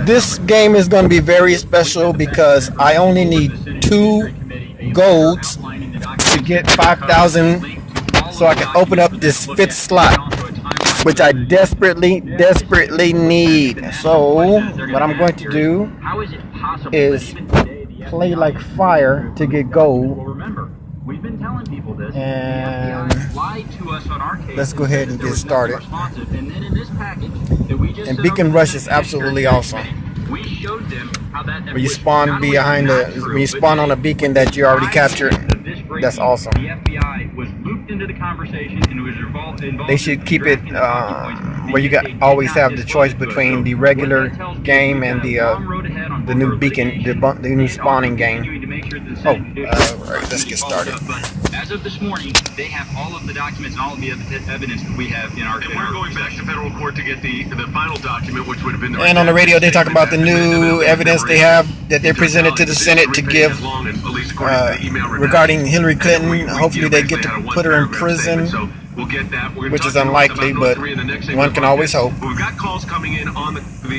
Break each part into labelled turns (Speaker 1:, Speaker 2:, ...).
Speaker 1: This game is going to be very special because I only need 2 golds to get 5,000 so I can open up this 5th slot, which I desperately need. So what I'm going to do is play like fire to get gold. And let's go ahead and get started. And Beacon Rush is absolutely awesome. When you spawn on a beacon that you already captured, that's awesome. They should keep it where you always have the choice between the regular game and the new beacon, the new spawning game. Oh, alright, let's get started.
Speaker 2: As of this morning, they have all of the documents and all of the evidence that we have in our. And we're going back to federal court to get the final document, which would have been.
Speaker 1: And on the radio, they talk about the new evidence they have that they presented to the Senate to give regarding Hillary Clinton. Hopefully, they get to put her in prison, which is unlikely, but one can always hope.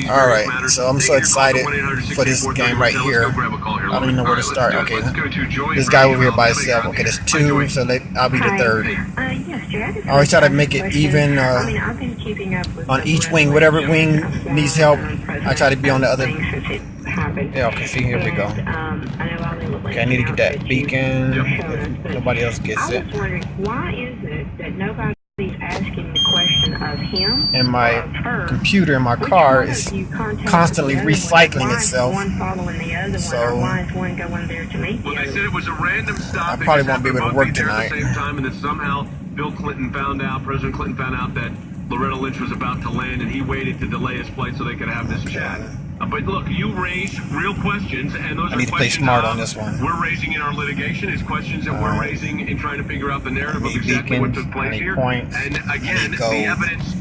Speaker 1: Alright, so I'm so excited for this game right here. I don't even know where to start. Okay, this guy over here by himself. Okay, there's 2, so I'll be the 3rd. I always try to make it even on each wing. Whatever wing needs help, I try to be on the other. Yeah, okay, see, here we go. Okay, I need to get that beacon. If nobody else gets it.
Speaker 3: Why is it that nobody's asking the question of him?
Speaker 1: And my computer in my car is constantly recycling itself. So I probably won't be able to work tonight.
Speaker 2: Somehow Bill Clinton found out, President Clinton found out that Loretta Lynch was about to land, and he waited to delay his flight so they could have this chat. But look, you raise real questions, and those
Speaker 1: I need to play smart on this one.
Speaker 2: We're raising in our litigation is questions that we're raising in trying to figure out the narrative of exactly what took place here.
Speaker 1: Points,
Speaker 2: and again, the evidence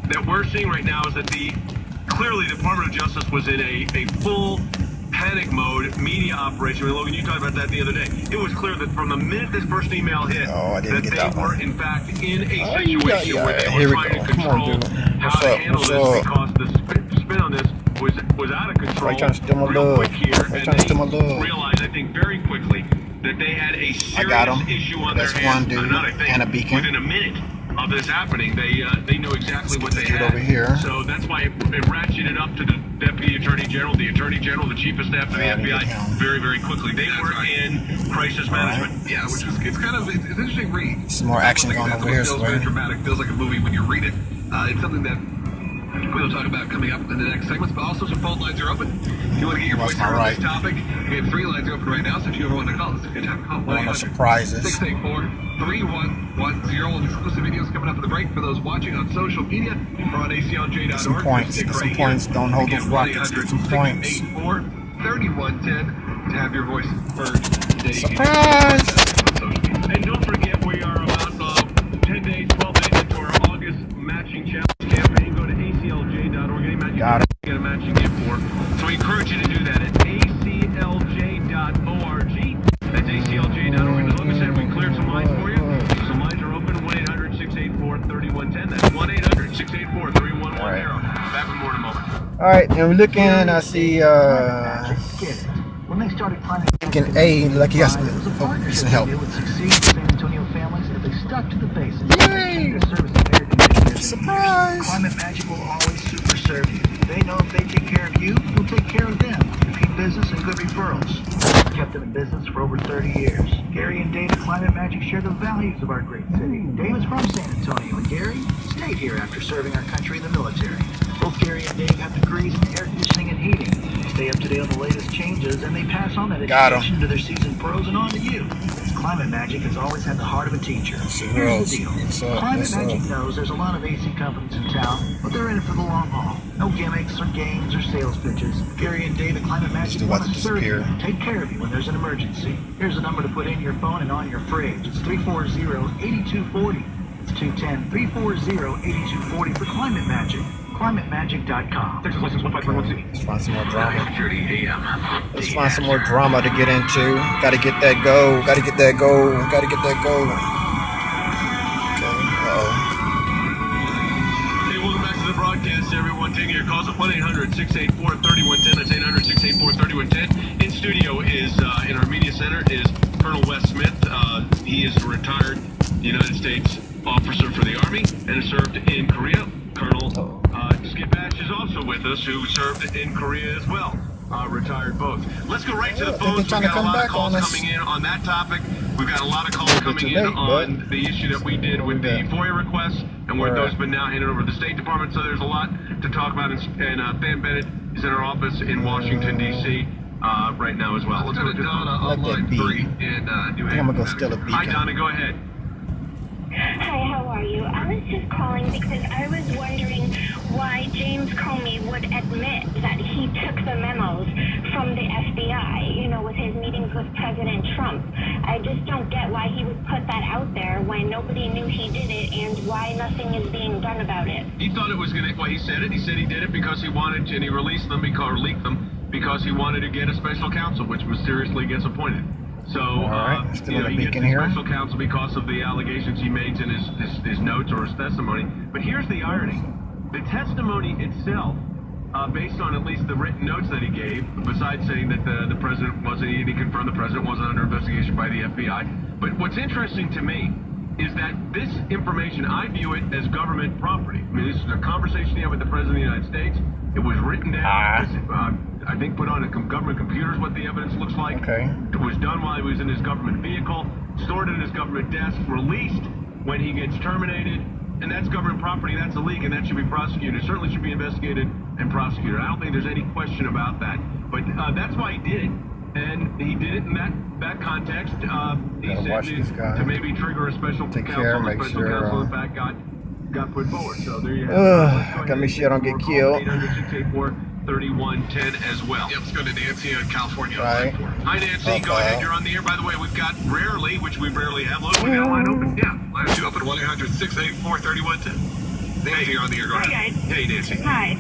Speaker 2: that we're seeing right now is that clearly the Department of Justice was in a full panic mode media operation. Logan, you talked about that the other day. It was clear that from the minute this first email hit, that they were in fact in a situation where they were trying to control how to handle this because the spin on this was out of control real quick here, and they realized, I think, very quickly that they had a serious issue on their hands.
Speaker 1: And a beacon.
Speaker 2: Within a minute of this happening, they knew exactly what they had.
Speaker 1: Over here.
Speaker 2: So that's why it ratcheted up to the Deputy Attorney General, the Chief of Staff of the FBI, very, very quickly. They were in crisis management.
Speaker 4: Yeah, which is it's interesting read.
Speaker 1: Some more action going over here.
Speaker 4: Feels very dramatic. Feels like a movie when you read it. It's something that we'll talk about coming up in the next segments, but also some phone lines are open. If you want to get your voice heard on this topic, we have 3 lines open right now, so if you ever want to call, it's a good time to call.
Speaker 1: No surprises.
Speaker 4: 684-3110. Exclusive videos coming up in the break for those watching on social media or on aclj.org.
Speaker 1: Some points. Some points. Don't hold those rockets. Get some points.
Speaker 4: 684-3110 to have your voice heard today.
Speaker 1: Surprise!
Speaker 2: And don't forget, we are about 10 days, 12 days into our August matching challenge campaign. Go to aclj.org. Any matching
Speaker 1: Got it.
Speaker 2: Get a matching gift for. So we encourage you to do that at aclj.org. That's aclj.org. And like I said, we cleared some lines for you. Some lines are open. 1-800-684-3110. That's 1-800-684-3110. Back with more in a moment.
Speaker 1: All right, and we're looking. I see.
Speaker 5: When they started planning
Speaker 1: Beacon A, like he has some help.
Speaker 5: it would succeed for San Antonio families if they stuck to the basics.
Speaker 1: Yay! Surprise!
Speaker 5: Climate Magic will always super serve you. They know if they take care of you, you'll take care of them. Repeat business and good referrals. Kept them in business for over 30 years. Gary and Dave at Climate Magic share the values of our great city. Dave is from San Antonio, and Gary stayed here after serving our country in the military. Both Gary and Dave have degrees in air conditioning and heating. They stay up to date on the latest changes, and they pass on that education to their seasoned pros and on to you. Climate Magic has always had the heart of a teacher. Here's the deal. Climate Magic knows there's a lot of AC companies in town, but they're in it for the long haul. No gimmicks or games or sales pitches. Gary and Dave at Climate Magic want to serve you, take care of you when there's an emergency. Here's a number to put in your phone and on your fridge. It's 340-8240. It's 210-340-8240 for Climate Magic. ClimateMagic.com.
Speaker 1: Let's find some more drama. Let's find some more drama to get into. Gotta get that go. Gotta get that go. Gotta get that go. Okay.
Speaker 2: Hey, welcome back to the broadcast, everyone. taking your calls at 1-800-684-3110. That's 800-684-3110. In studio is, in our media center, is Colonel Wes Smith. He is a retired United States officer for the Army and has served in Korea. Colonel Skip Ash is also with us, who served in Korea as well. Retired both. Let's go right to the phones. We've got a lot of calls coming in on that topic. We've got a lot of calls coming in on the issue that we did with the FOIA requests, and where those have been now handed over to the State Department. So there's a lot to talk about. And Sam Bennett is in our office in Washington, D.C. Right now as well.
Speaker 4: Let's go to Donna on line 3 in New Hampshire.
Speaker 1: I'm going to go steal a beacon.
Speaker 2: Hi, Donna. Go ahead.
Speaker 3: Hi, how are you? I was just calling because I was wondering why James Comey would admit that he took the memos from the FBI, with his meetings with President Trump. I just don't get why he would put that out there when nobody knew he did it and why nothing is being done about it.
Speaker 2: He thought it was going to, well, he said it. He said he did it because he wanted to, and he released them or leaked them because he wanted to get a special counsel, which mysteriously gets appointed. So, he gets a special counsel because of the allegations he makes in his notes or his testimony. But here's the irony. The testimony itself, based on at least the written notes that he gave, besides saying that the president wasn't, he confirmed the president wasn't under investigation by the FBI. But what's interesting to me is that this information, I view it as government property. I mean, this is a conversation he had with the president of the United States. It was written down. I think put on a government computer is what the evidence looks like.
Speaker 1: Okay.
Speaker 2: It was done while he was in his government vehicle, stored in his government desk, released when he gets terminated, and that's government property. That's a leak, and that should be prosecuted. It certainly should be investigated and prosecuted. I don't think there's any question about that. But that's why he did it, and he did it in that context. He said to maybe trigger a special counsel. The special counsel, in fact, got put forward. So there you have it.
Speaker 1: Gotta make sure I don't get killed.
Speaker 2: 800-684-3110 as well.
Speaker 4: Yep, let's go to Nancy in California.
Speaker 1: Right.
Speaker 2: Hi, Nancy. Go ahead. You're on the air. By the way, we've got rarely, which we rarely have. Look, we got a line open.
Speaker 4: Yeah, line 2 open, 1-800-684-3110. Nancy, you're on the air. Go ahead.
Speaker 3: Hi, guys.
Speaker 2: Hey, Nancy.
Speaker 3: Hi.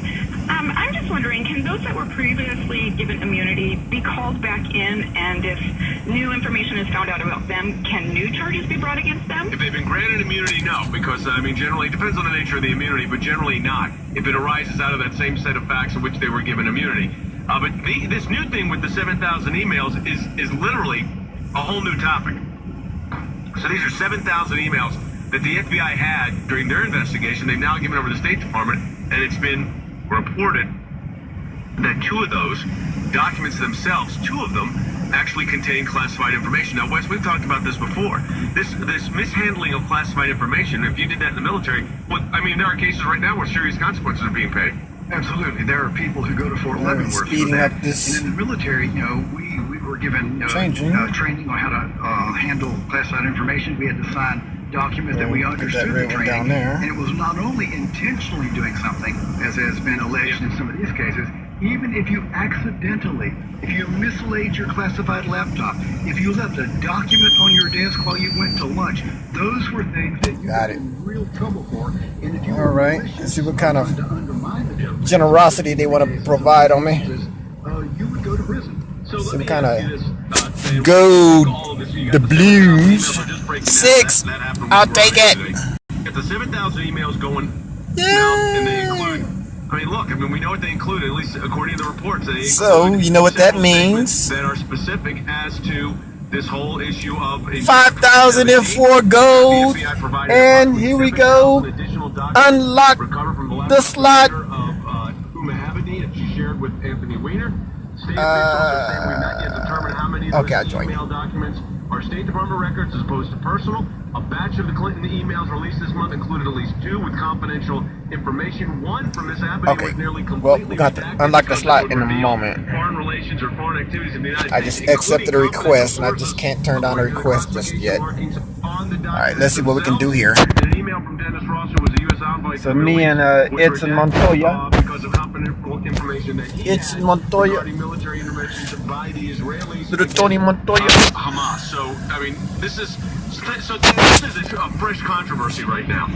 Speaker 3: I'm just wondering, can those that were previously given immunity be called back in, and if new information is found out about them, can new charges be brought against them?
Speaker 2: If they've been granted immunity, no, because, generally, it depends on the nature of the immunity, but generally not, if it arises out of that same set of facts in which they were given immunity. But this new thing with the 7,000 emails is literally a whole new topic. So these are 7,000 emails that the FBI had during their investigation. They've now given over to the State Department, and it's been reported that 2 of those documents themselves, 2 of them, actually contain classified information. Now, Wes, we've talked about this before. This mishandling of classified information, if you did that in the military, there are cases right now where serious consequences are being paid.
Speaker 5: Absolutely. There are people who go to Fort Leavenworth for that. And in the military, we were given training on how to handle classified information. We had to sign documents that we understood the training. And it was not only intentionally doing something, as has been alleged in some of these cases, even if you accidentally, if you mislaid your classified laptop, if you left a document on your desk while you went to lunch, those were things that you got in real trouble for. And if you
Speaker 1: all right, let's see what kind of generosity they want to provide on me.
Speaker 5: You would go to prison.
Speaker 2: So
Speaker 1: some kind of gold, the blues. 6. I'll take it.
Speaker 2: Get the 7,000 emails going.
Speaker 1: Yeah.
Speaker 2: And they include. We know what they include, at least according to the reports. They
Speaker 1: so you know what that means.
Speaker 2: That are specific as to this whole issue of
Speaker 1: 5,004 gold, and here we go. Unlock the slot.
Speaker 2: She shared with Anthony Weiner.
Speaker 1: Okay, I joined.
Speaker 2: Email documents are State Department records as opposed to personal. A batch of the Clinton emails released this month included at least 2 with confidential information. 1 from Miss Abbott was nearly completely
Speaker 1: well, we got to unlock the slot in a moment.
Speaker 2: Foreign relations or foreign activities in the United
Speaker 1: States. I just accepted a request, and I just can't turn down a request just yet. Alright, let's see what we can do here.
Speaker 2: An email from Dennis Rosser was a U.S. envoy.
Speaker 1: So me and Edson Montoya.
Speaker 2: Because of confidential information that he
Speaker 1: Edson Montoya.
Speaker 2: Military interventions by the Israelis.
Speaker 1: To the Tony Montoya.
Speaker 2: Hamas. So, this is a fresh controversy right now.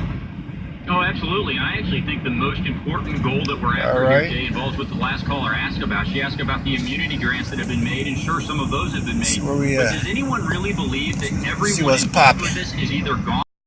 Speaker 6: Oh, absolutely. And I actually think the most important goal that we're after here today involves what the last caller asked about. She asked about the immunity grants that have been made, and sure, some of those have been made. But does anyone really believe that everyone involved with this is either gone